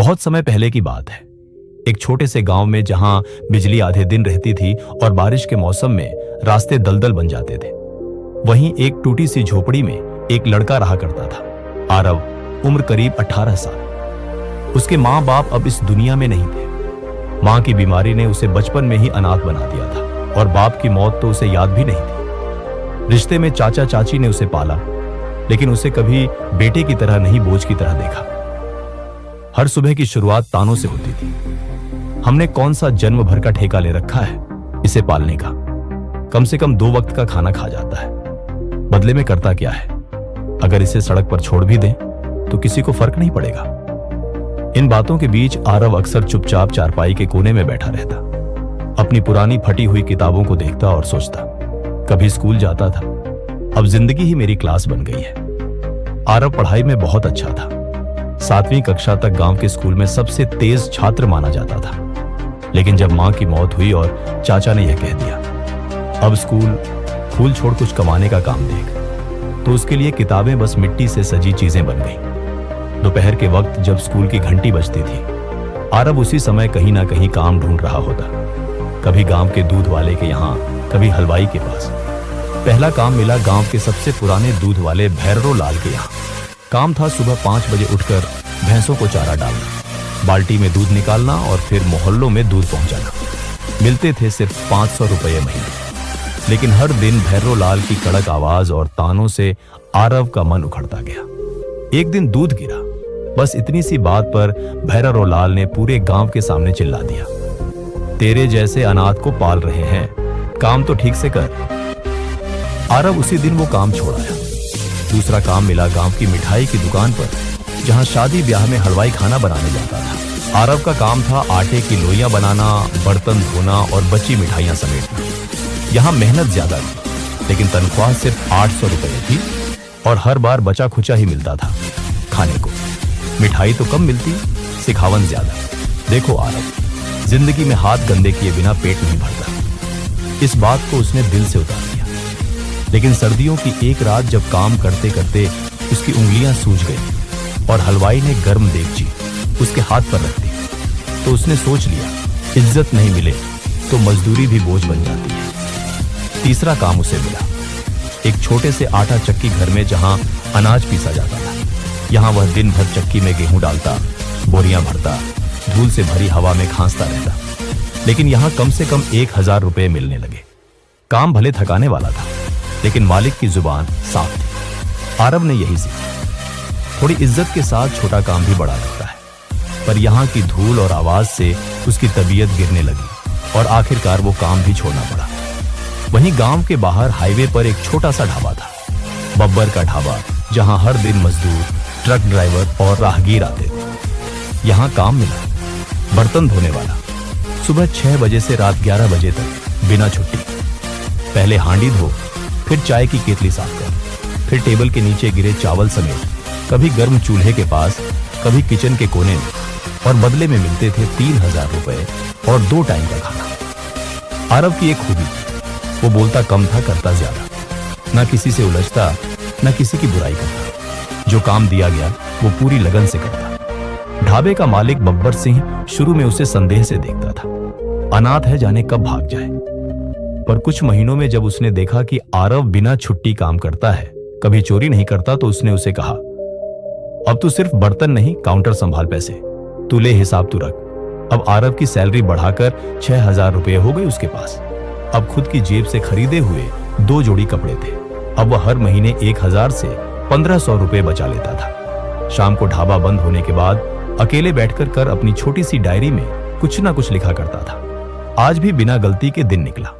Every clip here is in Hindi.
बहुत समय पहले की बात है। एक छोटे से गांव में जहां बिजली आधे दिन रहती थी और बारिश के मौसम में रास्ते दलदल बन जाते थे, वहीं एक टूटी सी झोपड़ी में एक लड़का रहा करता था। आरव, उम्र करीब 18 साल। उसके माँ बाप अब इस दुनिया में नहीं थे। माँ की बीमारी ने उसे बचपन में ही अनाथ बना दिया था और बाप की मौत तो उसे याद भी नहीं थी। रिश्ते में चाचा चाची ने उसे पाला, लेकिन उसे कभी बेटे की तरह नहीं, बोझ की तरह देखा। हर सुबह की शुरुआत तानों से होती थी। हमने कौन सा जन्म भर का ठेका ले रखा है इसे पालने का। कम से कम 2 वक्त का खाना खा जाता है। बदले में करता क्या है? अगर इसे सड़क पर छोड़ भी दें तो किसी को फर्क नहीं पड़ेगा। इन बातों के बीच आरव अक्सर चुपचाप चारपाई के कोने में बैठा रहता, अपनी पुरानी फटी हुई किताबों को देखता और सोचता। कभी स्कूल जाता था, अब जिंदगी ही मेरी क्लास बन गई है। आरव पढ़ाई में बहुत अच्छा था। 7वीं कक्षा तक गांव के स्कूल में सबसे तेज छात्र माना जाता था। लेकिन जब मां की मौत हुई और चाचा ने यह कह दिया, अब स्कूल छोड़ कुछ कमाने का काम देख, तो उसके लिए किताबें बस मिट्टी से सजी चीजें बन गई। दोपहर के वक्त जब स्कूल की घंटी बजती थी, आरव उसी समय कहीं ना कहीं काम ढूंढ रहा होता। कभी गांव के दूध वाले के यहाँ, कभी हलवाई के पास। पहला काम मिला गांव के सबसे पुराने दूध वाले भैरव लाल के यहाँ। काम था सुबह 5 बजे उठकर भैंसों को चारा डालना, बाल्टी में दूध निकालना और फिर मोहल्लों में दूध पहुंचाना। मिलते थे सिर्फ 500 रुपये महीने। लेकिन हर दिन भैरव लाल की कड़क आवाज और तानों से आरव का मन उखड़ता गया। एक दिन दूध गिरा, बस इतनी सी बात पर भैरव लाल ने पूरे गांव के सामने चिल्ला दिया, तेरे जैसे अनाथ को पाल रहे हैं, काम तो ठीक से कर। आरव उसी दिन वो काम छोड़ आया। दूसरा काम मिला गांव की मिठाई की दुकान पर, जहां शादी ब्याह में हलवाई खाना बनाने जाता था। आरव का काम था आटे की लोइयां बनाना, बर्तन धोना और बची मिठाइयां समेटना। यहाँ मेहनत ज्यादा थी, लेकिन तनख्वाह सिर्फ 800 रुपये थी और हर बार बचा खुचा ही मिलता था खाने को। मिठाई तो कम मिलती, सिखावन ज्यादा। देखो आरव, जिंदगी में हाथ गंदे किए बिना पेट नहीं भरता। इस बात को उसने दिल से उतार दिया। लेकिन सर्दियों की एक रात जब काम करते करते उसकी उंगलियां सूज गई और हलवाई ने गर्म देगची उसके हाथ पर रख दी, तो उसने सोच लिया, इज्जत नहीं मिले तो मजदूरी भी बोझ बन जाती है। तीसरा काम उसे मिला, एक छोटे से आटा चक्की घर में जहां अनाज पीसा जाता था। यहाँ वह दिन भर चक्की में गेहूं डालता, बोरियां भरता, धूल से भरी हवा में खांसता रहता। लेकिन यहाँ कम से कम 1000 रुपये मिलने लगे। काम भले थकाने वाला था, लेकिन मालिक की जुबान साफ थी। आरव ने यही सीखा, थोड़ी इज्जत के साथ छोटा काम भी बड़ा लगता है। पर यहाँ की धूल और आवाज से उसकी तबीयत गिरने लगी और आखिरकार वो काम भी छोड़ना पड़ा। वहीं गांव के बाहर हाईवे पर एक छोटा सा ढाबा था, बब्बर का ढाबा, जहां हर दिन मजदूर, ट्रक ड्राइवर और राहगीर आते थे। यहाँ काम मिला, बर्तन धोने वाला, सुबह 6 बजे से रात 11 बजे तक बिना छुट्टी। पहले हांडी धो, फिर चाय की केतली साफ कर, फिर टेबल के नीचे गिरे चावल समेत, कभी गर्म चूल्हे के पास, कभी किचन के कोने में। और बदले में मिलते थे 3000 रुपए और 2 टाइम का खाना। आरव की एक खूबी, वो बोलता कम था, करता ज्यादा। ना किसी से उलझता, ना किसी की बुराई करता। जो काम दिया गया वो पूरी लगन से करता। ढाबे का मालिक बब्बर सिंह शुरू में उसे संदेह से देखता था, अनाथ है, जाने कब भाग जाए। पर कुछ महीनों में जब उसने देखा कि आरव बिना छुट्टी काम करता है, कभी चोरी नहीं करता, तो उसने उसे कहा, अब तू सिर्फ बर्तन नहीं, काउंटर संभाल, पैसे तू ले, हिसाब तू रख। अब आरव की सैलरी बढ़ाकर 6000 रुपये हो गई उसके पास। अब खुद की जेब से खरीदे हुए 2 जोड़ी कपड़े थे। अब वह हर महीने 1000 से 1500 रुपये बचा लेता था। शाम को ढाबा बंद होने के बाद अकेले बैठकर अपनी छोटी सी डायरी में कुछ ना कुछ लिखा करता था। आज भी बिना गलती के दिन निकला।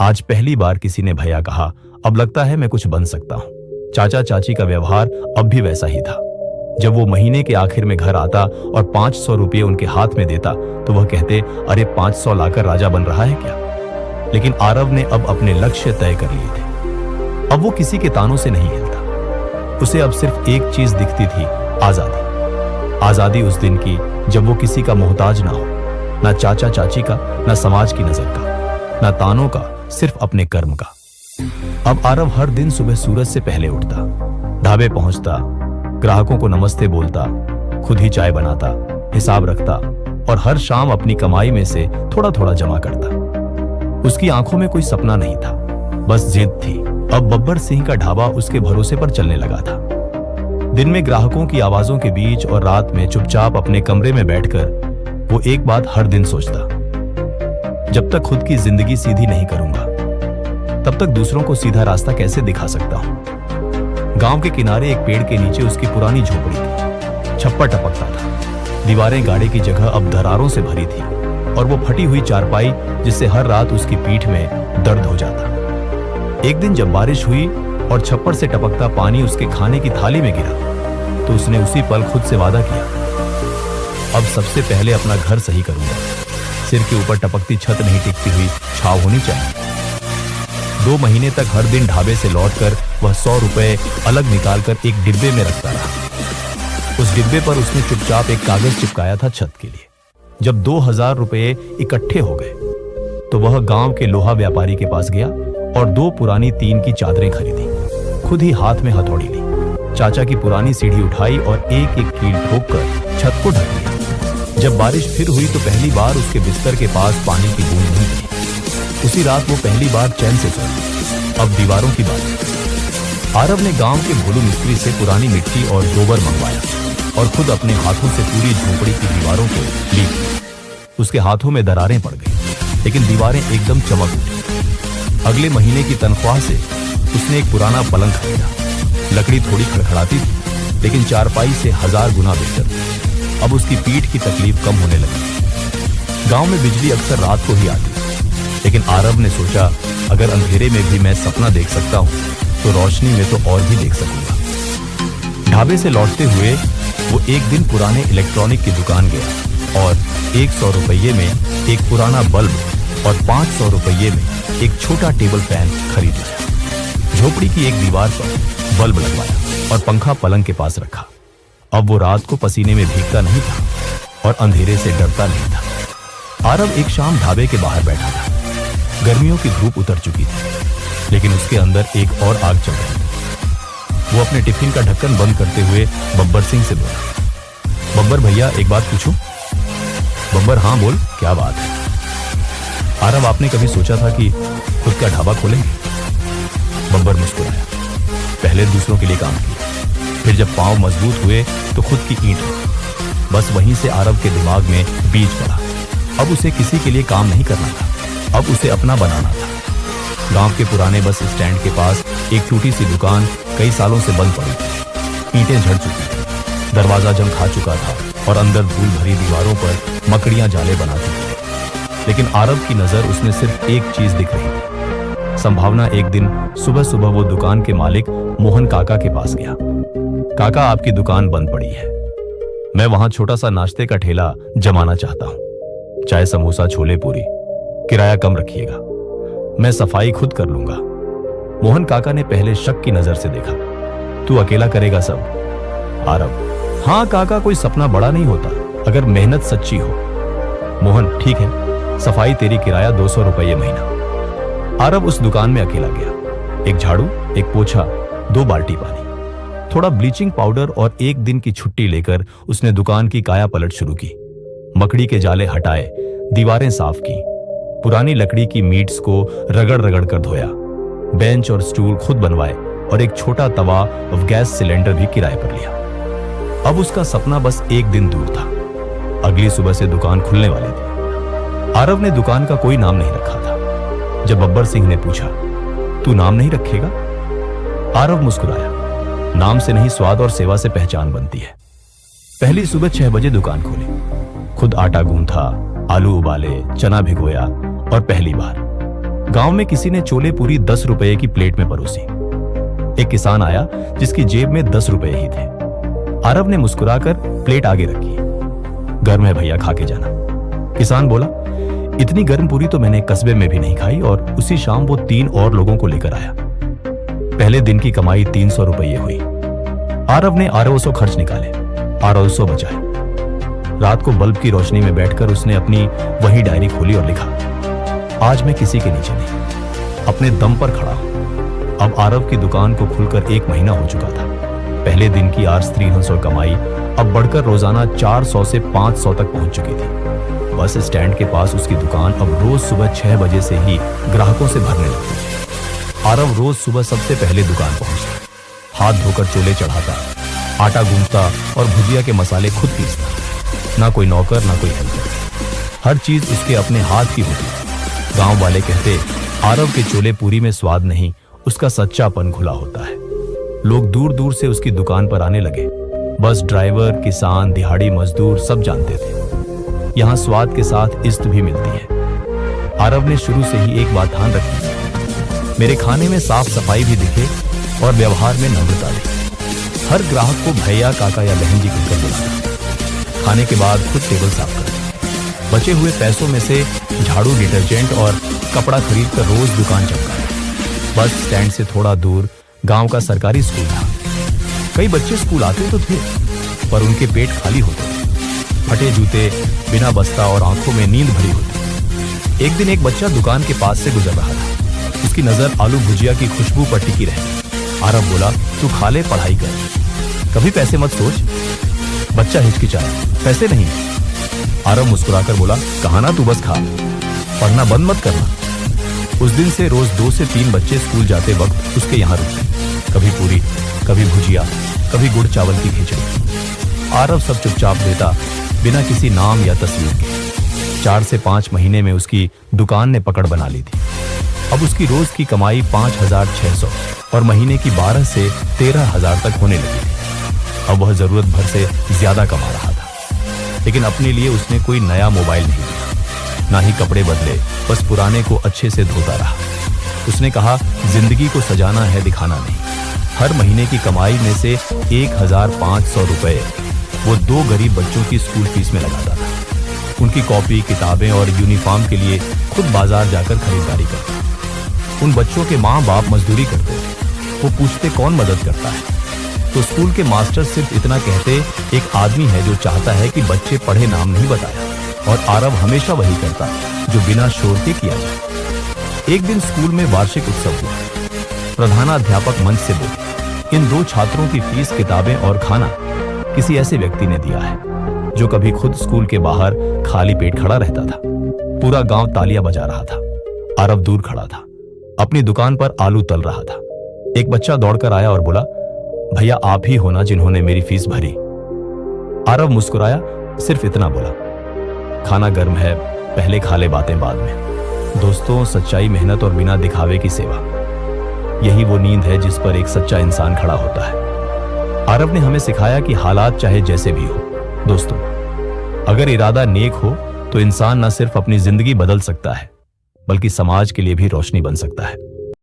आज पहली बार किसी ने भैया कहा, अब लगता है मैं कुछ बन सकता हूँ। चाचा चाची का व्यवहार अब भी वैसा ही था। जब वो महीने के आखिर में घर आता और 500 रुपये उनके हाथ में देता, तो वह कहते, अरे 500 लाकर राजा बन रहा है क्या? लेकिन आरव ने अब अपने लक्ष्य तय कर लिए थे। अब वो किसी के तानों से नहीं हिलता। उसे अब सिर्फ एक चीज दिखती थी, आजादी। आजादी उस दिन की जब वो किसी का मोहताज ना हो, ना चाचा चाची का, ना समाज की नजर का, ना तानों का, सिर्फ अपने कर्म का। अब आरव हर दिन सुबह सूरज से पहले उठता, ढाबे पहुंचता, ग्राहकों को नमस्ते बोलता, खुद ही चाय बनाता, हिसाब रखता और हर शाम अपनी कमाई में से थोड़ा थोड़ा जमा करता। उसकी आंखों में कोई सपना नहीं था, बस जिद थी। अब बब्बर सिंह का ढाबा उसके भरोसे पर चलने लगा था। दिन में ग्राहकों की आवाजों के बीच और रात में चुपचाप अपने कमरे में बैठकर वो एक बात हर दिन सोचता, जब तक खुद की जिंदगी सीधी नहीं करूंगा तब तक दूसरों को सीधा रास्ता कैसे दिखा सकता हूं। गांव के किनारे एक पेड़ के नीचे उसकी पुरानी झोपड़ी थी। छप्पर टपकता था, दीवारें गाड़े की जगह अब दरारों से भरी थी और वो फटी हुई चारपाई जिससे हर रात उसकी पीठ में दर्द हो जाता। एक दिन जब बारिश हुई और छप्पर से टपकता पानी उसके खाने की थाली में गिरा तो उसने उसी पल खुद से वादा किया, अब सबसे पहले अपना घर सही करूंगा। सिर के ऊपर टपकती छत नहीं टिकती हुई छाव होनी चाहिए। 2 महीने तक हर दिन ढाबे से लौटकर वह 100 रुपए अलग निकालकर एक डिब्बे में रखता रहा। उस डिब्बे पर उसने चुपचाप एक कागज चिपकाया था छत के लिए। जब 2000 रुपए इकट्ठे हो गए तो वह गांव के लोहा व्यापारी के पास गया और 2 पुरानी टीन की चादरें खरीदी। खुद ही हाथ में हथौड़ी ली, चाचा की पुरानी सीढ़ी उठाई और एक एक कील ठोककर छत को ढक दिया। जब बारिश फिर हुई तो पहली बार उसके बिस्तर के पास पानी की बूंद नहीं थी। उसी रात वो पहली बार चैन से सोया। अब दीवारों की बात। आरव ने गांव के भोलू मिस्त्री से पुरानी मिट्टी और गोबर मंगवाया और खुद अपने हाथों से पूरी झोपड़ी की दीवारों को लीप। उसके हाथों में दरारें पड़ गई, लेकिन दीवारें एकदम चमक उठी। अगले महीने की तनख्वाह से उसने एक पुराना पलंग खरीदा। लकड़ी थोड़ी खड़खड़ाती थी, लेकिन चारपाई से 1000 गुना बेहतर। अब उसकी पीठ की तकलीफ कम होने लगी। गांव में बिजली अक्सर रात को ही आती, लेकिन आरव ने सोचा, अगर अंधेरे में भी मैं सपना देख सकता हूं तो रोशनी में तो और भी देख सकूंगा। ढाबे से लौटते हुए वो एक दिन पुराने इलेक्ट्रॉनिक की दुकान गया और 100 रुपये में एक पुराना बल्ब और 500 रुपये में एक छोटा टेबल फैन खरीद लाया। झोपड़ी की एक दीवार पर बल्ब लगवाया और पंखा पलंग के पास रखा। अब वो रात को पसीने में भीगता नहीं था और अंधेरे से डरता नहीं था। आरव एक शाम ढाबे के बाहर बैठा था। गर्मियों की धूप उतर चुकी थी, लेकिन उसके अंदर एक और आग चल रही थी। वो अपने टिफिन का ढक्कन बंद करते हुए बब्बर सिंह से बोला, बब्बर भैया एक बात पूछूं? बब्बर हाँ बोल, क्या बात है? आरव, आपने कभी सोचा था कि खुद का ढाबा खोलेंगे? बब्बर मुस्कुराया। पहले दूसरों के लिए काम किया, फिर जब पांव मजबूत हुए तो खुद की ईंट रखी। बस वहीं से आरव के दिमाग में बीज पड़ा। अब उसे किसी के लिए काम नहीं करना था, अब उसे अपना बनाना था। गांव के पुराने बस स्टैंड के पास एक टूटी सी दुकान कई सालों से बंद पड़ी थी। ईंटें झड़ चुकी थी, दरवाजा जंग खा चुका था और अंदर धूल भरी दीवारों पर मकड़ियां जाले बनाती थी। लेकिन आरव की नजर उसमें सिर्फ एक चीज दिख रही थी, संभावना। एक दिन सुबह सुबह वो दुकान के मालिक मोहन काका के पास गया। काका, आपकी दुकान बंद पड़ी है, मैं वहां छोटा सा नाश्ते का ठेला जमाना चाहता हूं। चाय समोसा छोले पूरी, किराया कम रखिएगा, मैं सफाई खुद कर लूंगा। मोहन काका ने पहले शक की नजर से देखा। तू अकेला करेगा सब? आरव, हाँ काका, कोई सपना बड़ा नहीं होता अगर मेहनत सच्ची हो। मोहन, ठीक है, सफाई तेरी, किराया 200 रुपये महीना। आरव उस दुकान में अकेला गया। एक झाड़ू, एक पोछा, 2 बाल्टी पानी, थोड़ा ब्लीचिंग पाउडर और एक दिन की छुट्टी लेकर उसने दुकान की काया पलट शुरू की। मकड़ी के जाले हटाए, दीवारें साफ की, पुरानी लकड़ी की मीट्स को रगड़ रगड़ कर धोया, बेंच और स्टूल खुद बनवाए और एक छोटा तवा और गैस सिलेंडर भी किराए पर लिया। अब उसका सपना बस एक दिन दूर था। अगली सुबह से दुकान खुलने वाली थी। आरव ने दुकान का कोई नाम नहीं रखा था। जब बब्बर सिंह ने पूछा, तू नाम नहीं रखेगा? आरव मुस्कुराया। नाम से नहीं, स्वाद और सेवा से पहचान बनती है। पहली सुबह 6 बजे दुकान खोली। खुद आटा गूंथा, आलू उबाले, चना भिगोया और पहली बार गांव में किसी ने छोले पूरी 10 रुपए की प्लेट में परोसी। एक किसान आया जिसकी जेब में 10 रुपए ही थे। आरव ने मुस्कुराकर प्लेट आगे रखी। गर्म है भैया, खा के जाना। किसान बोला, इतनी गर्म पूरी तो मैंने कस्बे में भी नहीं खाई। और उसी शाम वो 3 और लोगों को लेकर आया। पहले दिन की कमाई 300 रुपये हुई। आरव ने 1800 खर्च निकाले, 1800 बचाए। रात को बल्ब की रोशनी में बैठकर उसने अपनी वही डायरी खोली और लिखा, आज मैं किसी के नीचे नहीं, अपने दम पर खड़ा हूं। अब आरव की दुकान को खुलकर 1 महीना हो चुका था। पहले दिन की 300 कमाई अब बढ़कर रोजाना 400 से 500 तक पहुंच चुकी थी। बस स्टैंड के पास उसकी दुकान अब रोज सुबह 6 बजे से ही ग्राहकों से भरने लगती। आरव रोज सुबह सबसे पहले दुकान पहुंचता, हाथ धोकर चोले चढ़ाता, आटा गूंथता और भुजिया के मसाले खुद पीसता। ना कोई नौकर, ना कोई हेल्पर, हर चीज उसके अपने हाथ की होती। गांव वाले कहते, आरव के चोले पूरी में स्वाद नहीं, उसका सच्चापन घुला होता है। लोग दूर दूर से उसकी दुकान पर आने लगे। बस ड्राइवर, किसान, दिहाड़ी मजदूर सब जानते थे, यहाँ स्वाद के साथ इज्जत भी मिलती है। आरव ने शुरू से ही एक बात ठान रखी, मेरे खाने में साफ सफाई भी दिखे और व्यवहार में नम्रता भी। हर ग्राहक को भैया, काका या बहन जी कहकर बुलाता। खाने के बाद खुद टेबल साफ करता। बचे हुए पैसों में से झाड़ू, डिटर्जेंट और कपड़ा खरीद कर रोज दुकान चमकाता। बस स्टैंड से थोड़ा दूर गांव का सरकारी स्कूल था। कई बच्चे स्कूल आते तो थे, पर उनके पेट खाली होते, फटे जूते, बिना बस्ता और आंखों में नींद भरी होती। एक दिन एक बच्चा दुकान के पास से गुजर रहा था। उसकी नजर आलू भुजिया की खुशबू पर टिकी रही। आरव बोला, तू खा ले, पढ़ाई कर, कभी पैसे मत सोच। बच्चा हिचकिचाया, पैसे नहीं। आरव मुस्कुराकर बोला, कहा ना तू बस खा, पढ़ना बंद मत करना। उस दिन से रोज 2 से 3 बच्चे स्कूल जाते वक्त उसके यहाँ रुकते। कभी पूरी, कभी भुजिया, कभी गुड़ चावल की खिचड़ी। आरव सब चुपचाप देता, बिना किसी नाम या तस्वीर के। 4 से 5 महीने में उसकी दुकान ने पकड़ बना ली थी। अब उसकी रोज की कमाई 5,600 और महीने की 12 से 13,000 तक होने लगी थी। अब वह जरूरत भर से ज्यादा कमा रहा था। लेकिन अपने लिए उसने कोई नया मोबाइल नहीं लिया, ना ही कपड़े बदले, बस पुराने को अच्छे से धोता रहा। उसने कहा, जिंदगी को सजाना है, दिखाना नहीं। हर महीने की कमाई में से 1,500 रुपए वो 2 गरीब बच्चों की स्कूल फीस में लगाता था। उनकी कॉपी, किताबें और यूनिफॉर्म के लिए खुद बाजार जाकर खरीदारी करता। उन बच्चों के माँ बाप मजदूरी करते थे। वो पूछते, कौन मदद करता है? तो स्कूल के मास्टर सिर्फ इतना कहते, एक आदमी है जो चाहता है कि बच्चे पढ़े, नाम नहीं बताया। और आरव हमेशा वही करता जो बिना शोर के किया जाए। एक दिन स्कूल में वार्षिक उत्सव हुआ। प्रधानाध्यापक मंच से बोले, इन 2 छात्रों की फीस, किताबें और खाना किसी ऐसे व्यक्ति ने दिया है जो कभी खुद स्कूल के बाहर खाली पेट खड़ा रहता था। पूरा गांव तालियां बजा रहा था। आरव दूर खड़ा था, अपनी दुकान पर आलू तल रहा था। एक बच्चा दौड़कर आया और बोला, भैया आप ही हो ना जिन्होंने मेरी फीस भरी? आरव मुस्कुराया, सिर्फ इतना बोला, खाना गर्म है, पहले खा ले, बातें बाद में। दोस्तों, सच्चाई, मेहनत और बिना दिखावे की सेवा, यही वो नींद है जिस पर एक सच्चा इंसान खड़ा होता है। आरव ने हमें सिखाया कि हालात चाहे जैसे भी हो, दोस्तों, अगर इरादा नेक हो तो इंसान न सिर्फ अपनी जिंदगी बदल सकता है, बल्कि समाज के लिए भी रोशनी बन सकता है।